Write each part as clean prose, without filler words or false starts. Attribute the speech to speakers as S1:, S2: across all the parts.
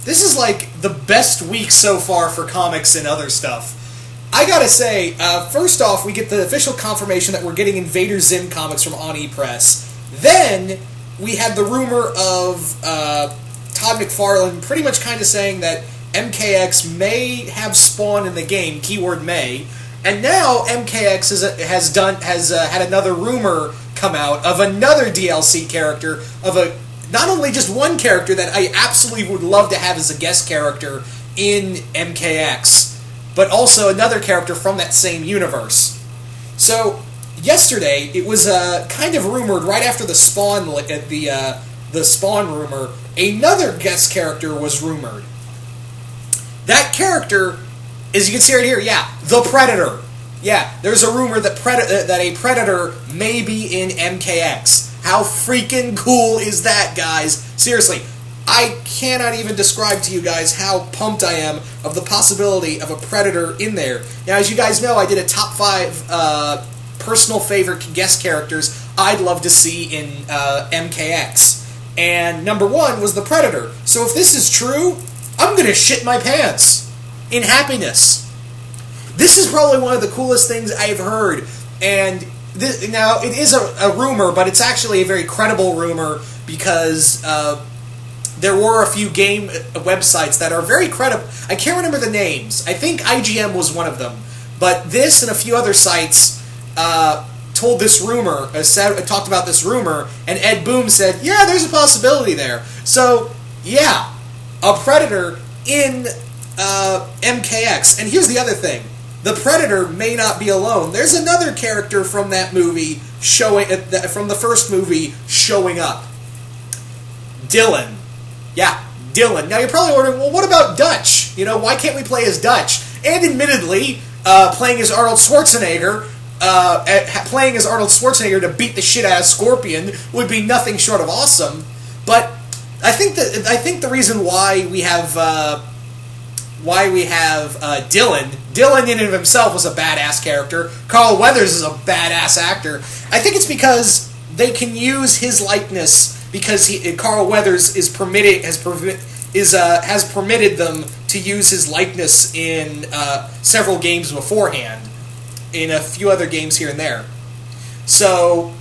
S1: this is like the best week so far for comics and other stuff. I gotta say, first off, we get the official confirmation that we're getting Invader Zim comics from Oni Press. Then, we had the rumor of Todd McFarlane pretty much kind of saying that MKX may have Spawn in the game, keyword may, and now MKX has had another rumor come out of another DLC character, of not only just one character that I absolutely would love to have as a guest character in MKX, but also another character from that same universe. So, yesterday, it was kind of rumored right after the Spawn rumor, another guest character was rumored. That character, as you can see right here, the Predator. Yeah, there's a rumor that a Predator may be in MKX. How freaking cool is that, guys? Seriously, I cannot even describe to you guys how pumped I am of the possibility of a Predator in there. Now, as you guys know, I did a top 5 personal favorite guest characters I'd love to see in MKX. And number 1 was the Predator. So if this is true, I'm going to shit my pants in happiness. This is probably one of the coolest things I've heard. And now, it is a rumor, but it's actually a very credible rumor because there were a few game websites that are very credible. I can't remember the names. I think IGM was one of them. But this and a few other sites told this rumor, talked about this rumor, and Ed Boon said, yeah, there's a possibility there. So, yeah, a Predator in MKX. And here's the other thing. The Predator may not be alone. There's another character from that movie from the first movie showing up. Dylan. Yeah, Dylan. Now you're probably wondering, well, what about Dutch? Why can't we play as Dutch? And admittedly, playing as Arnold Schwarzenegger to beat the shit out of Scorpion would be nothing short of awesome. But I think the reason why we have Dylan in and of himself was a badass character. Carl Weathers is a badass actor. I think it's because they can use his likeness because Carl Weathers has permitted them to use his likeness in several games beforehand, in a few other games here and there. So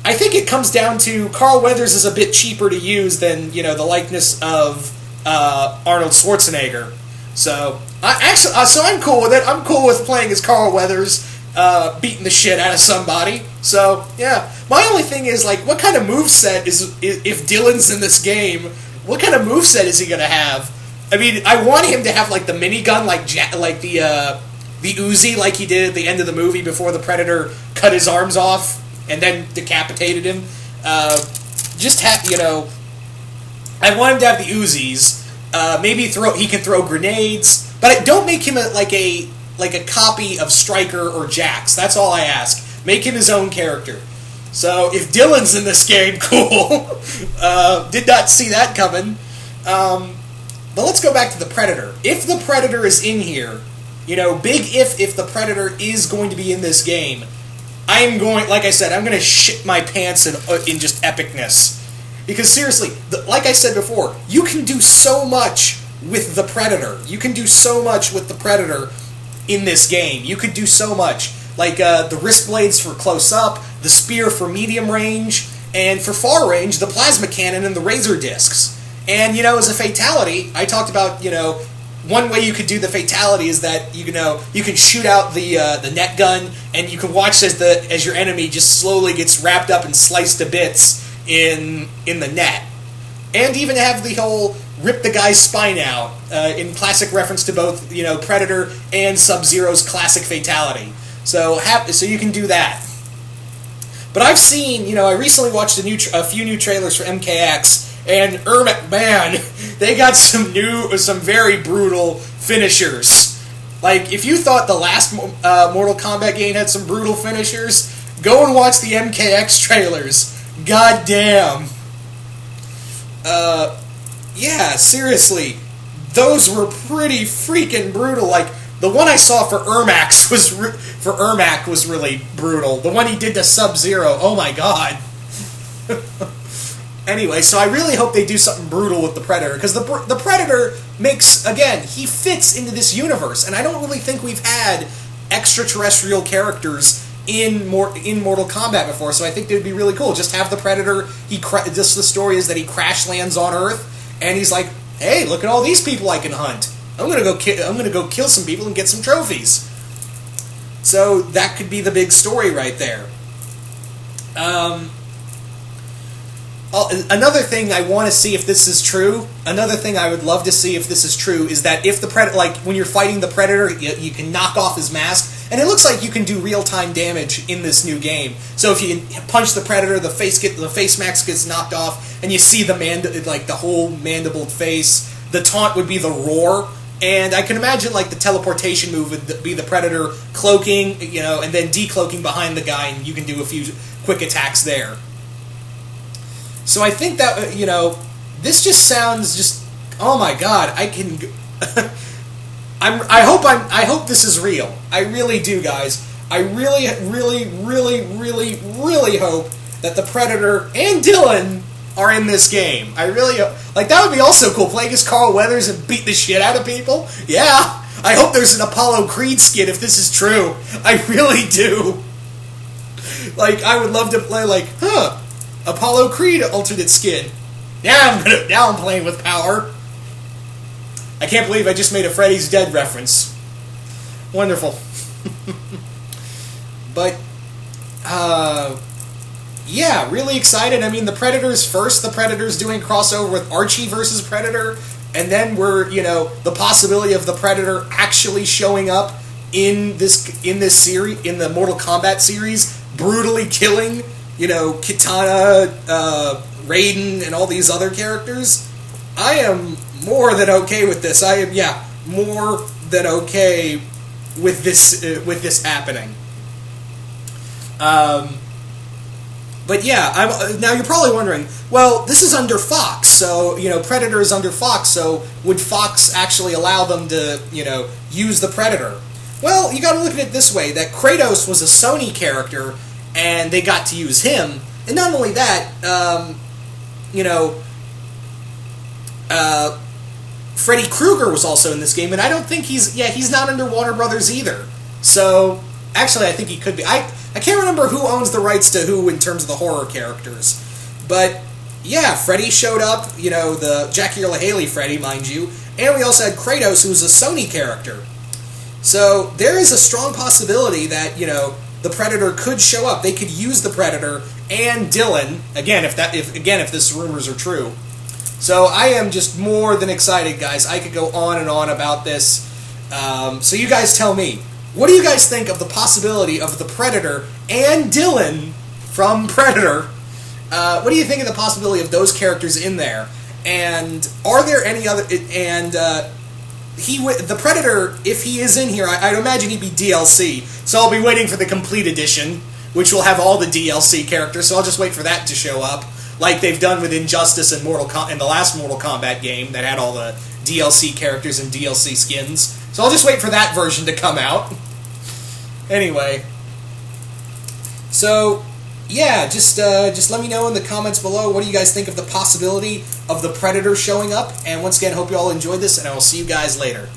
S1: I think it comes down to Carl Weathers is a bit cheaper to use than the likeness of Arnold Schwarzenegger. So I'm cool with it. I'm cool with playing as Carl Weathers, beating the shit out of somebody. So yeah, my only thing is what kind of moveset is if Dylan's in this game? What kind of moveset is he gonna have? I mean, I want him to have the minigun, the Uzi, like he did at the end of the movie before the Predator cut his arms off and then decapitated him. I want him to have the Uzis. Maybe he can throw grenades, but don't make him like a copy of Stryker or Jax. That's all I ask. Make him his own character. So if Dylan's in this game, cool. Did not see that coming. But let's go back to the Predator. If the Predator is in here, big if the Predator is going to be in this game, I'm going to shit my pants in just epicness. Because seriously, like I said before, you can do so much with the Predator. You can do so much with the Predator in this game. You could do so much. The wrist blades for close up, the spear for medium range, and for far range, the plasma cannon and the laser discs. And, as a fatality, I talked about, one way you could do the fatality is that, you can shoot out the net gun, and you can watch as your enemy just slowly gets wrapped up and sliced to bits in the net. And even have the whole rip the guy's spine out, in classic reference to both, Predator and Sub-Zero's classic fatality. So you can do that. But I've seen, I recently watched a few new trailers for MKX, and man, they got some very brutal finishers. If you thought the last Mortal Kombat game had some brutal finishers, go and watch the MKX trailers. God damn. Yeah, seriously, those were pretty freaking brutal. The one I saw for Ermac was really brutal. The one he did to Sub-Zero, oh my god. Anyway, so I really hope they do something brutal with the Predator, because the Predator makes, again, he fits into this universe, and I don't really think we've had extraterrestrial characters in Mortal Kombat before, so I think it would be really cool. Just have the Predator, just the story is that he crash lands on Earth, and he's like, hey, look at all these people I can hunt. I'm gonna go kill some people and get some trophies. So that could be the big story right there. Another thing I want to see if this is true, another thing I would love to see if this is true, is that if the Predator, like when you're fighting the Predator, you can knock off his mask, and it looks like you can do real-time damage in this new game. So if you punch the Predator, the face mask gets knocked off, and you see the whole mandibled face. The taunt would be the roar, and I can imagine like the teleportation move would be the Predator cloaking, and then decloaking behind the guy, and you can do a few quick attacks there. So I think that, this just sounds just, oh my god, I can, I hope this is real. I really do, guys. I really, really, really, really, really hope that the Predator and Dylan are in this game. I really, that would be also cool, playing as Carl Weathers and beat the shit out of people. Yeah, I hope there's an Apollo Creed skit if this is true. I really do. I would love to play, Apollo Creed alternate skin. Now I'm playing with power. I can't believe I just made a Freddy's Dead reference. Wonderful. But, yeah, really excited. I mean, the Predator's first. The Predator's doing crossover with Archie versus Predator, and then we're, the possibility of the Predator actually showing up in this series, in the Mortal Kombat series, brutally killing, Kitana, Raiden, and all these other characters. I am more than okay with this. I am, more than okay with this happening. But yeah, now you're probably wondering, well, this is under Fox, so, Predator is under Fox, so would Fox actually allow them to, use the Predator? Well, you gotta look at it this way, that Kratos was a Sony character, and they got to use him. And not only that, Freddy Krueger was also in this game, and I don't think he's not under Warner Brothers either. So, actually, I think he could be. I can't remember who owns the rights to who in terms of the horror characters. But, yeah, Freddy showed up, the Jackie Earle Haley Freddy, mind you, and we also had Kratos, who was a Sony character. So, there is a strong possibility that, the Predator could show up. They could use the Predator and Dylan, again, if this rumors are true. So I am just more than excited, guys. I could go on and on about this. So you guys tell me, what do you guys think of the possibility of the Predator and Dylan from Predator? What do you think of the possibility of those characters in there? And are there any other... And the Predator, if he is in here, I'd imagine he'd be DLC. So I'll be waiting for the complete edition, which will have all the DLC characters, so I'll just wait for that to show up, like they've done with Injustice and the last Mortal Kombat game that had all the DLC characters and DLC skins. So I'll just wait for that version to come out. Anyway. So, yeah, just let me know in the comments below, what do you guys think of the possibility of the Predator showing up? And once again, hope you all enjoyed this, and I will see you guys later.